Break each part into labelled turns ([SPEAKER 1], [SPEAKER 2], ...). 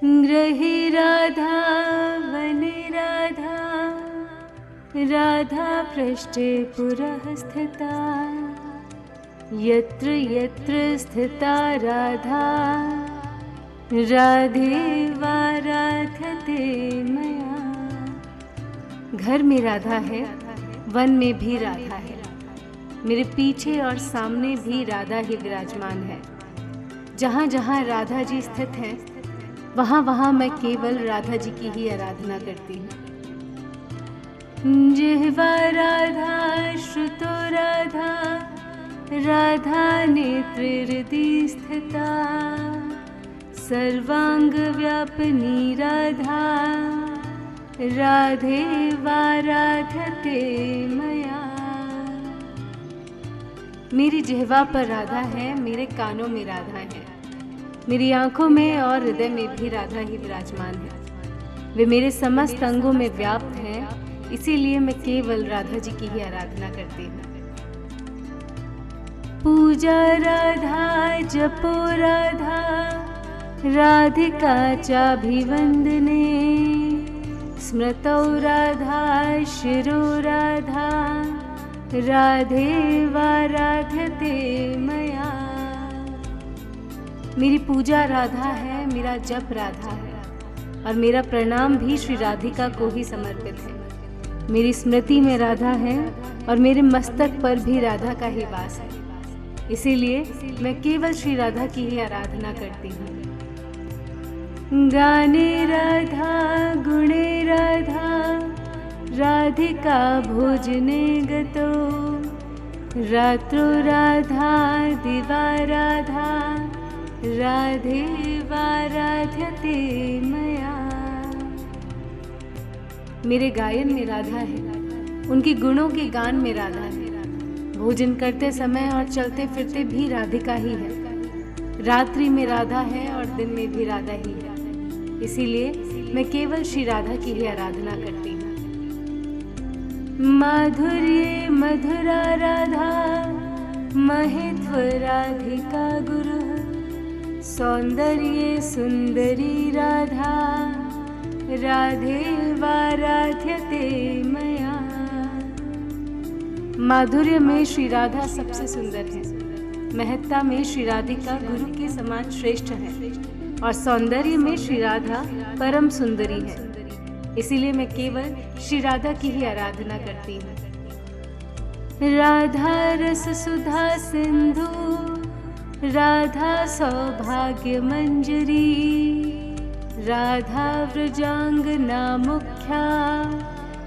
[SPEAKER 1] गृहे राधा वने राधा, राधा पृष्ठे पुरः स्थिता, यत्र यत्र स्थिता राधा, राधेवाराध्यते मया। घर में राधा है, वन में भी राधा है, मेरे पीछे और सामने भी राधा ही विराजमान है। जहाँ जहाँ राधा जी स्थित हैं, वहाँ वहाँ मैं केवल राधा जी की ही आराधना करती हूँ। जिह्वा राधा श्रुतो राधा, राधा नेत्रे हृदि स्थिता, सर्वांग व्यापिनी राधा, राधेवाराध्यते मया। मेरी जिह्वा पर राधा है, मेरे कानों में राधा है, मेरी आंखों में और हृदय में भी राधा ही विराजमान है। वे मेरे समस्त अंगों में व्याप्त हैं, इसीलिए मैं केवल राधा जी की ही आराधना करती हूँ। पूजा राधा जपो राधा, राधिका चाभिवंदने, स्मृतौ राधा शिरो राधा, राधेवाराध्यते मया। मेरी पूजा राधा है, मेरा जप राधा है और मेरा प्रणाम भी श्री राधिका को ही समर्पित है। मेरी स्मृति में राधा है और मेरे मस्तक पर भी राधा का ही वास है, इसीलिए मैं केवल श्री राधा की ही आराधना करती हूँ। गाने राधा गुणे राधा, राधिका भोजने गतो, रात्रो राधा दिवा राधा, राधेवाराध्यते मया। मेरे गायन में राधा है, उनके गुणों के गान में राधा है, भोजन करते समय और चलते फिरते भी राधिका ही है, रात्रि में राधा है और दिन में भी राधा ही है, इसीलिए मैं केवल श्री राधा की ही आराधना करती हूँ। माधुर्ये मधुरा राधा, महित्व राधिका गुरु, सौंदर्ये सुंदरी राधा, राधेवाराध्यते मया। माधुर्य में श्री राधा सबसे सुंदर है, महत्ता में श्री राधिका गुरु के समान श्रेष्ठ है और सौंदर्य में श्री राधा परम सुंदरी है, इसीलिए मैं केवल श्री राधा की ही आराधना करती हूँ। राधा रस सुधा सिंधु, राधा सौभाग्य मंजरी, राधा व्रजांगना मुख्या,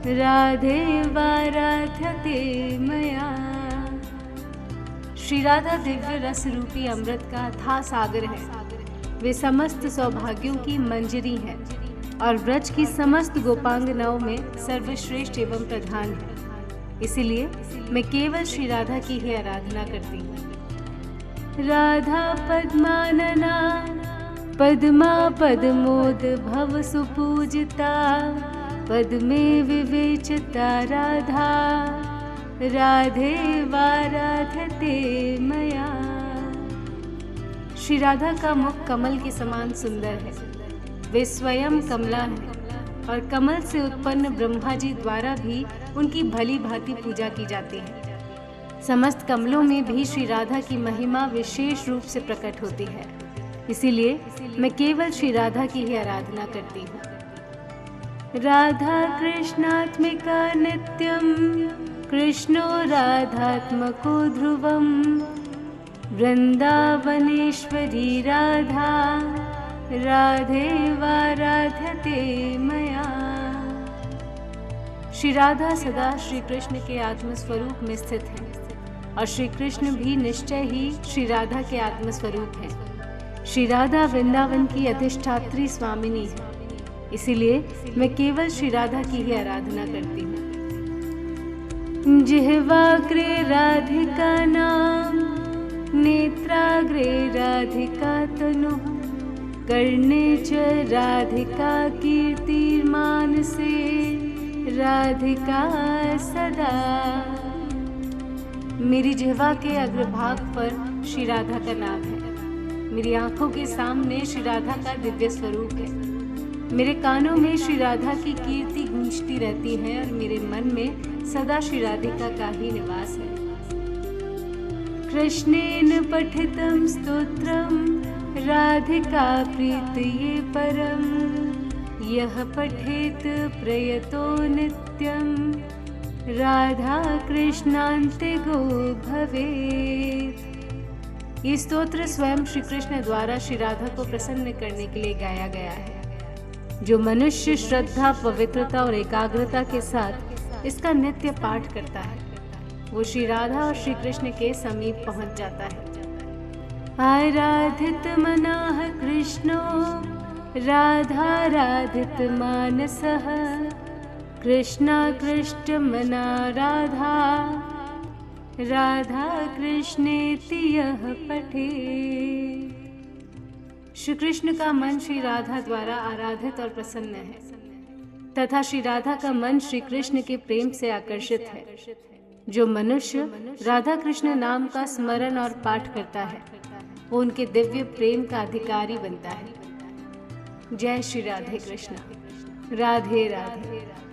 [SPEAKER 1] राधेवाराध्यते मया। श्री राधा दिव्य रस रूपी अमृत का अथाह सागर है, वे समस्त सौभाग्यों की मंजरी है और व्रज की समस्त गोपांगनाओं में सर्वश्रेष्ठ एवं प्रधान है, इसीलिए मैं केवल श्री राधा की ही आराधना करती हूँ। राधा पद्मानना, पद्मा पद्मोद भव सुपूजिता, पद्मे विवेचिता राधा, राधेवाराध्यते मया। श्री राधा का मुख कमल के समान सुंदर है, वे स्वयं कमला है और कमल से उत्पन्न ब्रह्मा जी द्वारा भी उनकी भली भांति पूजा की जाती है। समस्त कमलों में भी श्री राधा की महिमा विशेष रूप से प्रकट होती है, इसीलिए मैं केवल श्री राधा की ही आराधना करती हूँ। राधा कृष्णात्मिका नित्यम, कृष्णो राधात्मको ध्रुवम, वृंदावनेश्वरी राधा, राधेवाराध्यते मया। श्री राधा सदा श्री कृष्ण के आत्मस्वरूप में स्थित है और श्री कृष्ण भी निश्चय ही श्री राधा के आत्मस्वरूप हैं। श्री राधा वृंदावन की अधिष्ठात्री स्वामिनी है, इसीलिए मैं केवल श्री राधा की ही आराधना करती हूँ। जिह्वाग्रे राधिका नाम, नेत्राग्रे राधिका तनुः, कर्णे च राधिका कीर्तिर्मानसे, राधिका सदा। मेरी जिह्वा के अग्रभाग पर श्री राधा का नाम है, मेरी आंखों के सामने श्री राधा का दिव्य स्वरूप है। मेरे कानों में श्री राधा की कीर्ति गूंजती रहती है और मेरे मन में सदा श्री राधिका का ही निवास है। कृष्णेन पठितं स्तोत्रम राधिका प्रीतये परम, यह पठेत प्रयतो नित्यम राधा कृष्णान्ते गो भवेत्। ये स्तोत्र स्वयं श्री कृष्ण द्वारा श्री राधा को प्रसन्न करने के लिए गाया गया है। जो मनुष्य श्रद्धा, पवित्रता और एकाग्रता के साथ इसका नित्य पाठ करता है वो श्री राधा और श्री कृष्ण के समीप पहुंच जाता है। आराधित मनाः कृष्णो राधाराधित मानसः, कृष्णाकृष्ट मना राधा राधा कृष्णेति यः पठे। श्री कृष्ण का मन श्री राधा द्वारा आराधित और प्रसन्न है तथा श्री राधा का मन श्री कृष्ण के प्रेम से आकर्षित है। जो मनुष्य राधा कृष्ण नाम का स्मरण और पाठ करता है वो उनके दिव्य प्रेम का अधिकारी बनता है। जय श्री राधे कृष्ण। राधे राधे।